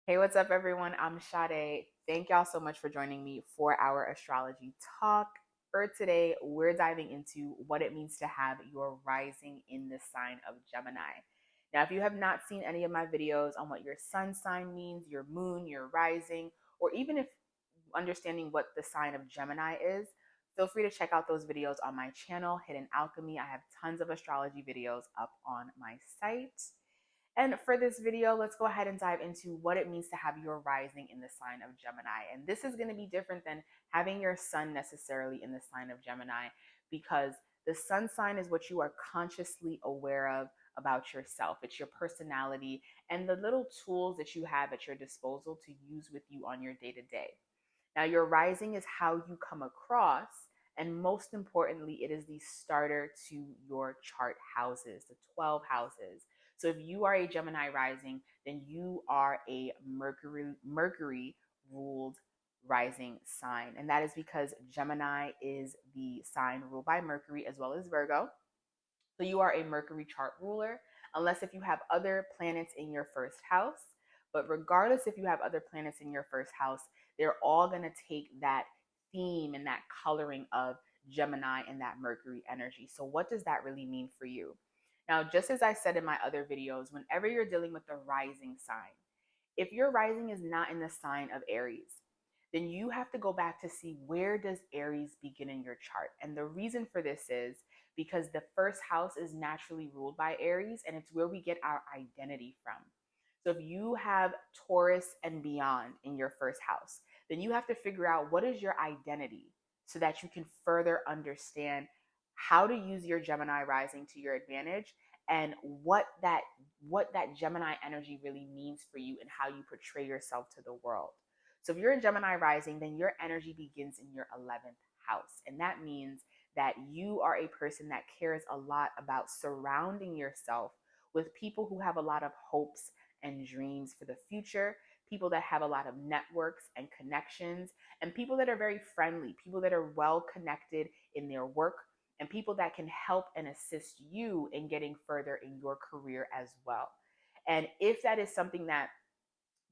Hey, what's up, everyone? I'm Sade. Thank y'all so much for joining me for our astrology talk. For today, we're diving into what it means to have your rising in the sign of Gemini. Now, if you have not seen any of my videos on what your sun sign means, your moon, your rising, or even if understanding what the sign of Gemini is, feel free to check out those videos on my channel, Hidden Alchemy. I have tons of astrology videos up on my site. And for this video, let's go ahead and dive into what it means to have your rising in the sign of Gemini. And this is going to be different than having your sun necessarily in the sign of Gemini, because the sun sign is what you are consciously aware of about yourself. It's your personality and the little tools that you have at your disposal to use with you on your day to day. Now, your rising is how you come across, and most importantly, it is the starter to your chart houses, the 12 houses. So if you are a Gemini rising, then you are a Mercury ruled rising sign. And that is because Gemini is the sign ruled by Mercury as well as Virgo. So you are a Mercury chart ruler, unless if you have other planets in your first house. But regardless if you have other planets in your first house, they're all going to take that theme and that coloring of Gemini and that Mercury energy. So what does that really mean for you? Now, just as I said in my other videos, whenever you're dealing with the rising sign, if your rising is not in the sign of Aries, then you have to go back to see, where does Aries begin in your chart? And the reason for this is because the first house is naturally ruled by Aries, and it's where we get our identity from. So if you have Taurus and beyond in your first house, then you have to figure out what is your identity so that you can further understand how to use your Gemini rising to your advantage, and what that Gemini energy really means for you and how you portray yourself to the world. So if you're in Gemini rising, then your energy begins in your 11th house. And that means that you are a person that cares a lot about surrounding yourself with people who have a lot of hopes and dreams for the future, people that have a lot of networks and connections, and people that are very friendly, people that are well connected in their work, and people that can help and assist you in getting further in your career as well. And if that is something that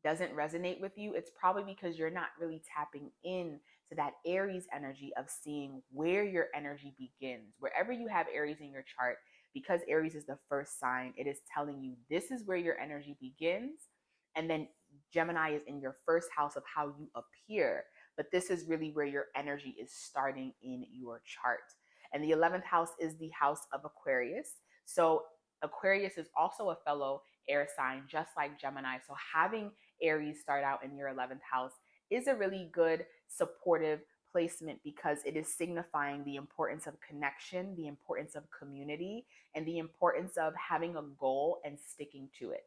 doesn't resonate with you, it's probably because you're not really tapping in to that Aries energy of seeing where your energy begins. Wherever you have Aries in your chart, because Aries is the first sign, it is telling you this is where your energy begins. And then Gemini is in your first house of how you appear. But this is really where your energy is starting in your chart. And the 11th house is the house of Aquarius. So Aquarius is also a fellow air sign, just like Gemini. So having Aries start out in your 11th house is a really good supportive placement, because it is signifying the importance of connection, the importance of community, and the importance of having a goal and sticking to it.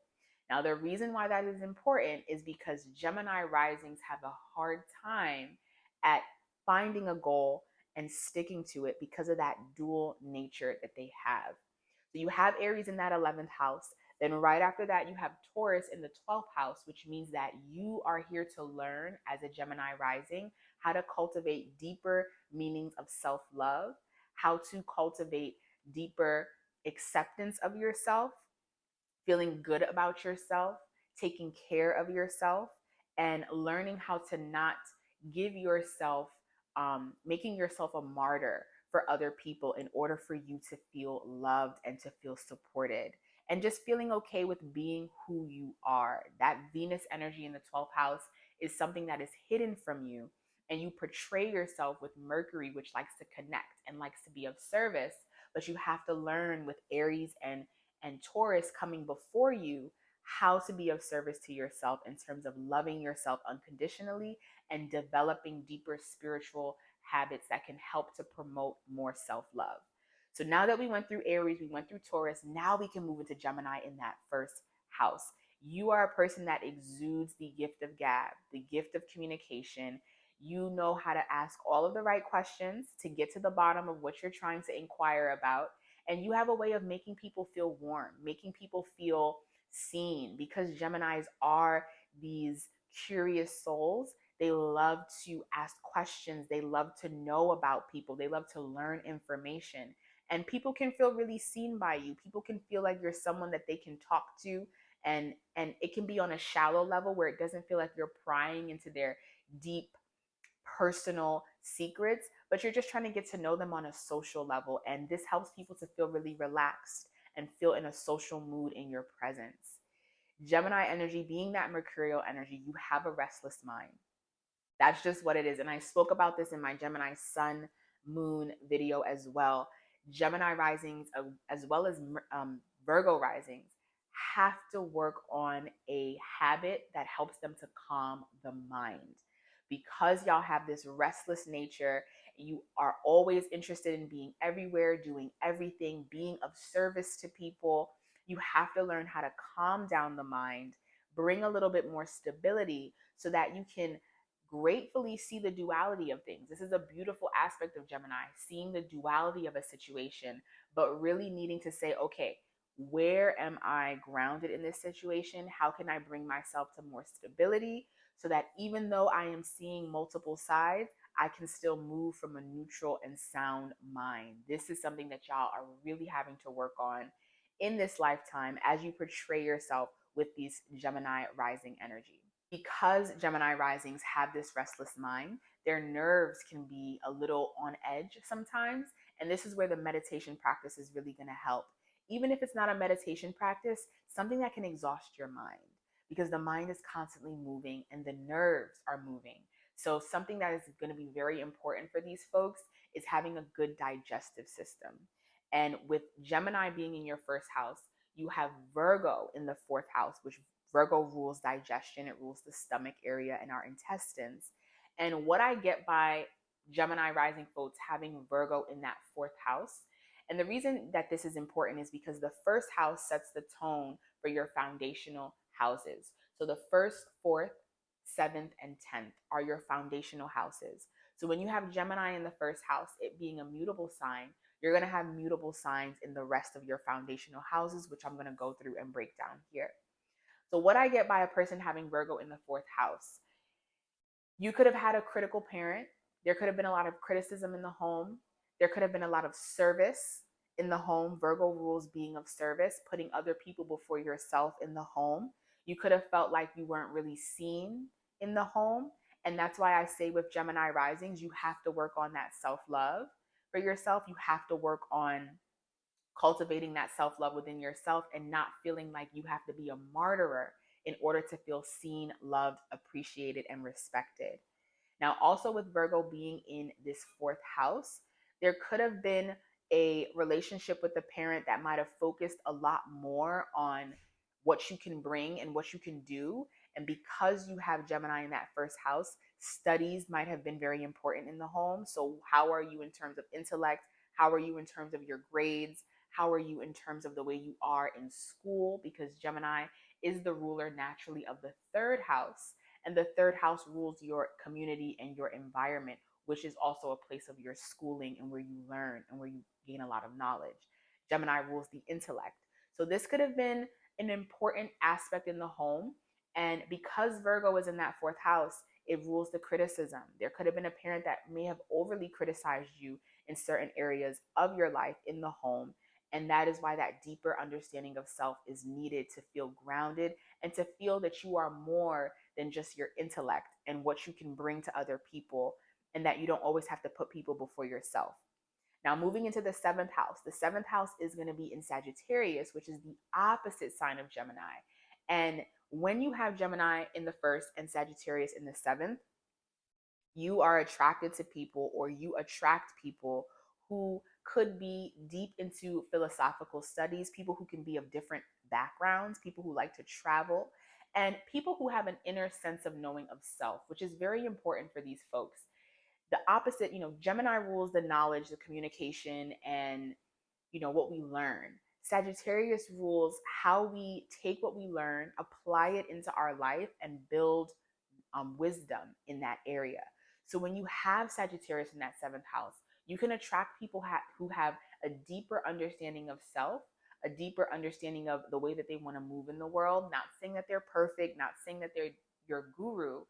Now, the reason why that is important is because Gemini risings have a hard time at finding a goal and sticking to it because of that dual nature that they have. So you have Aries in that 11th house. Then right after that, you have Taurus in the 12th house, which means that you are here to learn as a Gemini rising how to cultivate deeper meanings of self-love, how to cultivate deeper acceptance of yourself, feeling good about yourself, taking care of yourself, and learning how to not give yourself, making yourself a martyr for other people in order for you to feel loved and to feel supported. And just feeling okay with being who you are. That Venus energy in the 12th house is something that is hidden from you. And you portray yourself with Mercury, which likes to connect and likes to be of service. But you have to learn with Aries and Taurus coming before you how to be of service to yourself in terms of loving yourself unconditionally and developing deeper spiritual habits that can help to promote more self-love. So now that we went through Aries, we went through Taurus, now we can move into Gemini in that first house. You are a person that exudes the gift of gab, the gift of communication. You know how to ask all of the right questions to get to the bottom of what you're trying to inquire about. And you have a way of making people feel warm, making people feel seen, because Geminis are these curious souls. They love to ask questions. They love to know about people. They love to learn information. And people can feel really seen by you. People can feel like you're someone that they can talk to and it can be on a shallow level where it doesn't feel like you're prying into their deep personal secrets, but you're just trying to get to know them on a social level. And this helps people to feel really relaxed and feel in a social mood in your presence. Gemini energy, being that mercurial energy, you have a restless mind. That's just what it is. And I spoke about this in my Gemini sun moon video as well. Gemini risings, as well as Virgo risings, have to work on a habit that helps them to calm the mind. Because y'all have this restless nature, you are always interested in being everywhere, doing everything, being of service to people. You have to learn how to calm down the mind, bring a little bit more stability so that you can gratefully see the duality of things. This is a beautiful aspect of Gemini, seeing the duality of a situation, but really needing to say, okay, where am I grounded in this situation? How can I bring myself to more stability so that even though I am seeing multiple sides, I can still move from a neutral and sound mind? This is something that y'all are really having to work on in this lifetime as you portray yourself with these Gemini rising energy. Because Gemini risings have this restless mind, their nerves can be a little on edge sometimes. And this is where the meditation practice is really going to help. Even if it's not a meditation practice, something that can exhaust your mind because the mind is constantly moving and the nerves are moving. So, something that is going to be very important for these folks is having a good digestive system. And with Gemini being in your first house, you have Virgo in the fourth house, which Virgo rules digestion, it rules the stomach area and our intestines. And what I get by Gemini rising folks having Virgo in that fourth house, and the reason that this is important is because the first house sets the tone for your foundational houses. So the first, fourth, seventh, and 10th are your foundational houses. So when you have Gemini in the first house, it being a mutable sign, you're going to have mutable signs in the rest of your foundational houses, which I'm going to go through and break down here. So, what I get by a person having Virgo in the fourth house, you could have had a critical parent. There could have been a lot of criticism in the home. There could have been a lot of service in the home. Virgo rules being of service, putting other people before yourself in the home. You could have felt like you weren't really seen in the home. And that's why I say with Gemini risings, you have to work on that self love for yourself. You have to work on cultivating that self love within yourself and not feeling like you have to be a martyr in order to feel seen, loved, appreciated, and respected. Now, also with Virgo being in this fourth house, there could have been a relationship with the parent that might have focused a lot more on what you can bring and what you can do. And because you have Gemini in that first house, studies might have been very important in the home. So, how are you in terms of intellect? How are you in terms of your grades? How are you in terms of the way you are in school? Because Gemini is the ruler naturally of the third house. And the third house rules your community and your environment, which is also a place of your schooling and where you learn and where you gain a lot of knowledge. Gemini rules the intellect. So this could have been an important aspect in the home. And because Virgo is in that fourth house, it rules the criticism. There could have been a parent that may have overly criticized you in certain areas of your life in the home. And that is why that deeper understanding of self is needed to feel grounded and to feel that you are more than just your intellect and what you can bring to other people, and that you don't always have to put people before yourself. Now, moving into the seventh house is going to be in Sagittarius, which is the opposite sign of Gemini. And when you have Gemini in the first and Sagittarius in the seventh, you are attracted to people or you attract people who could be deep into philosophical studies, people who can be of different backgrounds, people who like to travel, and people who have an inner sense of knowing of self, which is very important for these folks. The opposite, Gemini rules the knowledge, the communication, and what we learn. Sagittarius rules how we take what we learn, apply it into our life, and build wisdom in that area. So when you have Sagittarius in that seventh house, you can attract people who have a deeper understanding of self, a deeper understanding of the way that they want to move in the world. Not saying that they're perfect, not saying that they're your guru,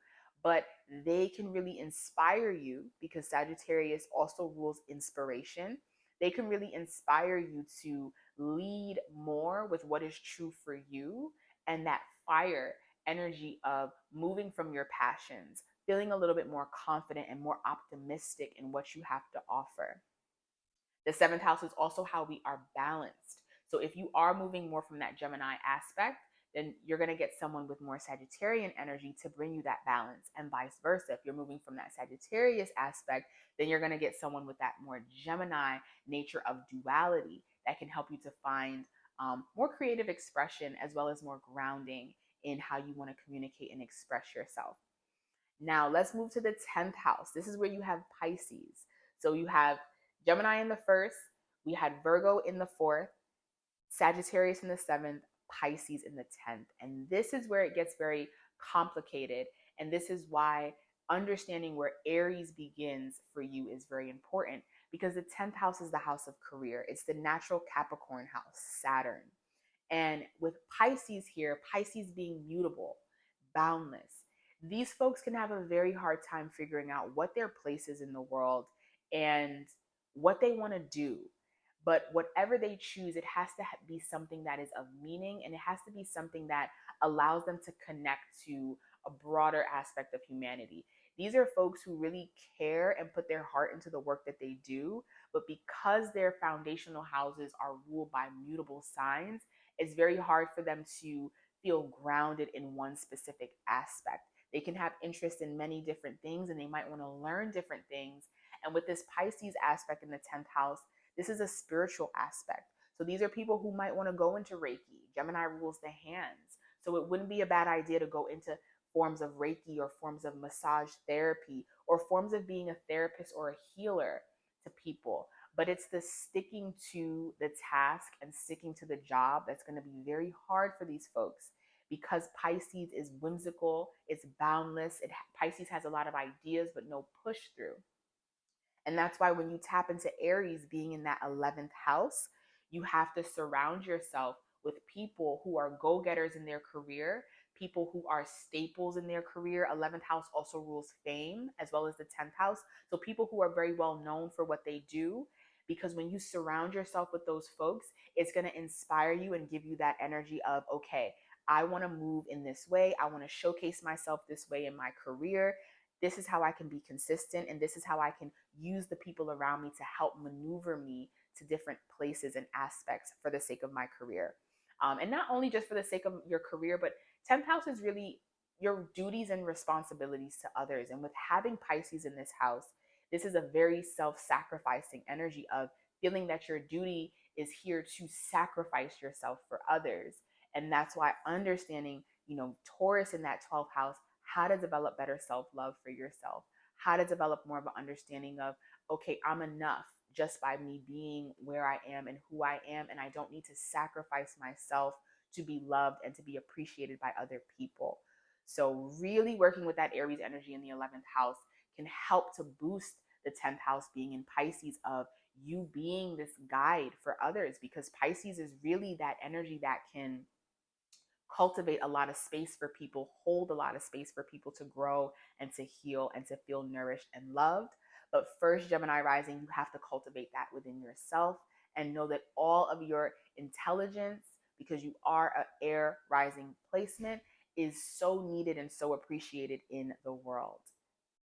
but they can really inspire you because Sagittarius also rules inspiration. They can really inspire you to lead more with what is true for you and that fire energy of moving from your passions, feeling a little bit more confident and more optimistic in what you have to offer. The seventh house is also how we are balanced. So if you are moving more from that Gemini aspect, then you're going to get someone with more Sagittarian energy to bring you that balance, and vice versa. If you're moving from that Sagittarius aspect, then you're going to get someone with that more Gemini nature of duality that can help you to find more creative expression as well as more grounding in how you want to communicate and express yourself. Now, let's move to the 10th house. This is where you have Pisces. So you have Gemini in the first, we had Virgo in the fourth, Sagittarius in the seventh, Pisces in the 10th. And this is where it gets very complicated. And this is why understanding where Aries begins for you is very important, because the 10th house is the house of career. It's the natural Capricorn house, Saturn. And with Pisces here, Pisces being mutable, boundless, these folks can have a very hard time figuring out what their place is in the world and what they want to do. But whatever they choose, it has to be something that is of meaning, and it has to be something that allows them to connect to a broader aspect of humanity. These are folks who really care and put their heart into the work that they do, but because their foundational houses are ruled by mutable signs, it's very hard for them to feel grounded in one specific aspect. They can have interest in many different things, and they might want to learn different things. And with this Pisces aspect in the 10th house, this is a spiritual aspect. So these are people who might want to go into Reiki. Gemini rules the hands. So it wouldn't be a bad idea to go into forms of Reiki or forms of massage therapy or forms of being a therapist or a healer to people. But it's the sticking to the task and sticking to the job that's going to be very hard for these folks, because Pisces is whimsical, it's boundless. Pisces has a lot of ideas, but no push through. And that's why when you tap into Aries being in that 11th house, you have to surround yourself with people who are go getters in their career, people who are staples in their career. 11th house also rules fame as well as the 10th house. So people who are very well known for what they do. Because when you surround yourself with those folks, it's going to inspire you and give you that energy of, okay, I want to move in this way. I want to showcase myself this way in my career. This is how I can be consistent, and this is how I can use the people around me to help maneuver me to different places and aspects for the sake of my career. And not only just for the sake of your career, but 10th house is really your duties and responsibilities to others. And with having Pisces in this house, this is a very self-sacrificing energy of feeling that your duty is here to sacrifice yourself for others. And that's why understanding, Taurus in that 12th house, how to develop better self-love for yourself, how to develop more of an understanding of, okay, I'm enough just by me being where I am and who I am, and I don't need to sacrifice myself to be loved and to be appreciated by other people. So really working with that Aries energy in the 11th house can help to boost the 10th house being in Pisces, of you being this guide for others, because Pisces is really that energy that can cultivate a lot of space for people, hold a lot of space for people to grow and to heal and to feel nourished and loved. But first, Gemini rising, you have to cultivate that within yourself and know that all of your intelligence, because you are an air rising placement, is so needed and so appreciated in the world.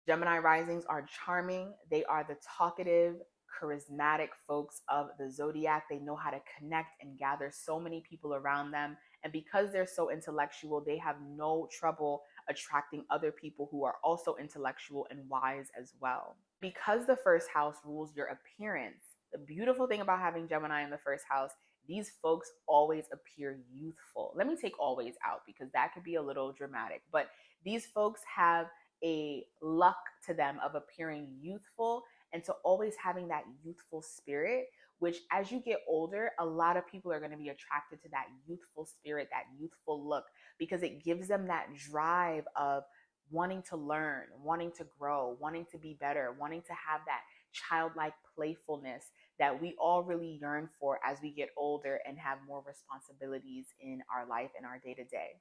Gemini risings are charming. They are the talkative, charismatic folks of the zodiac. They know how to connect and gather so many people around them. And because they're so intellectual, they have no trouble attracting other people who are also intellectual and wise as well. Because the first house rules your appearance, the beautiful thing about having Gemini in the first house, these folks always appear youthful. Let me take always out because that could be a little dramatic, but these folks have a luck to them of appearing youthful and to always having that youthful spirit, which as you get older, a lot of people are going to be attracted to that youthful spirit, that youthful look, because it gives them that drive of wanting to learn, wanting to grow, wanting to be better, wanting to have that childlike playfulness that we all really yearn for as we get older and have more responsibilities in our life and our day to day.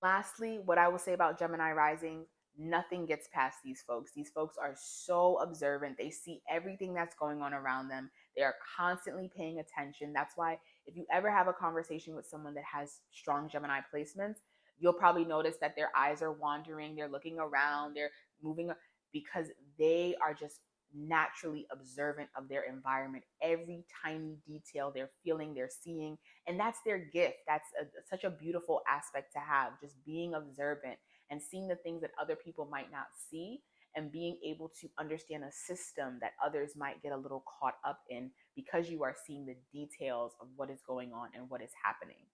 Lastly, what I will say about Gemini rising, nothing gets past these folks. These folks are so observant. They see everything that's going on around them. They are constantly paying attention. That's why If you ever have a conversation with someone that has strong Gemini placements, you'll probably notice that their eyes are wandering, they're looking around, they're moving because they are just naturally observant of their environment. Every tiny detail they're feeling, they're seeing, and that's their gift. That's such a beautiful aspect to have, just being observant and seeing the things that other people might not see, and being able to understand a system that others might get a little caught up in because you are seeing the details of what is going on and what is happening.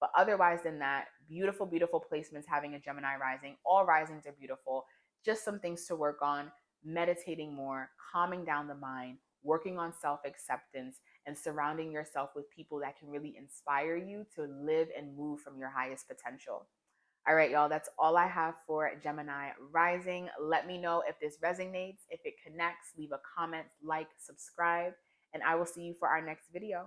But otherwise than that, beautiful, beautiful placements having a Gemini rising. All risings are beautiful. Just some things to work on: meditating more, calming down the mind, working on self acceptance, and surrounding yourself with people that can really inspire you to live and move from your highest potential. All right, y'all, that's all I have for Gemini rising. Let me know if this resonates, if it connects. Leave a comment, like, subscribe, and I will see you for our next video.